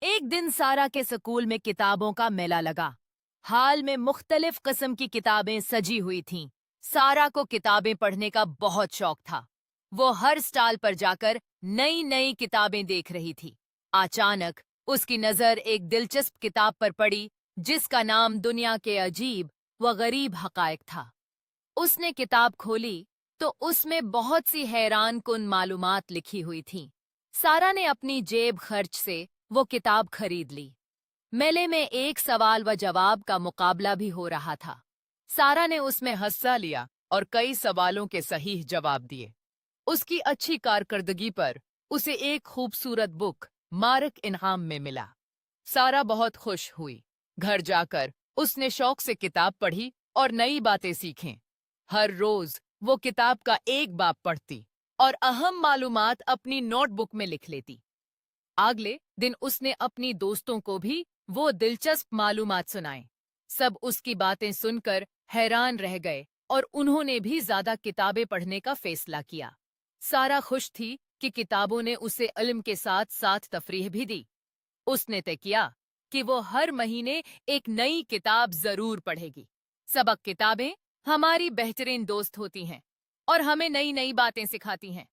एक दिन सारा के स्कूल में किताबों का मेला लगा। हाल में मुख्तलिफ किस्म की किताबें सजी हुई थीं। सारा को किताबें पढ़ने का बहुत शौक था। वो हर स्टॉल पर जाकर नई नई किताबें देख रही थी। अचानक उसकी नजर एक दिलचस्प किताब पर पड़ी जिसका नाम दुनिया के अजीब व गरीब हकायक था। उसने किताब खोली तो उसमें बहुत सी हैरान कुन मालूमात लिखी हुई थीं। सारा ने अपनी जेब खर्च से वो किताब खरीद ली। मेले में एक सवाल व जवाब का मुकाबला भी हो रहा था। सारा ने उसमें हिस्सा लिया और कई सवालों के सही जवाब दिए। उसकी अच्छी कारकर्दगी पर उसे एक खूबसूरत बुक मारक इनाम में मिला। सारा बहुत खुश हुई। घर जाकर उसने शौक से किताब पढ़ी और नई बातें सीखें। हर रोज वो किताब का एक बाब पढ़ती और अहम मालूमात अपनी नोटबुक में लिख लेती। अगले दिन उसने अपनी दोस्तों को भी वो दिलचस्प मालूमात सुनाए। सब उसकी बातें सुनकर हैरान रह गए और उन्होंने भी ज्यादा किताबें पढ़ने का फैसला किया। सारा खुश थी कि किताबों ने उसे इल्म के साथ साथ तफरीह भी दी। उसने तय किया कि वो हर महीने एक नई किताब जरूर पढ़ेगी। सबक किताबें हमारी बेहतरीन दोस्त होती हैं और हमें नई नई बातें सिखाती हैं।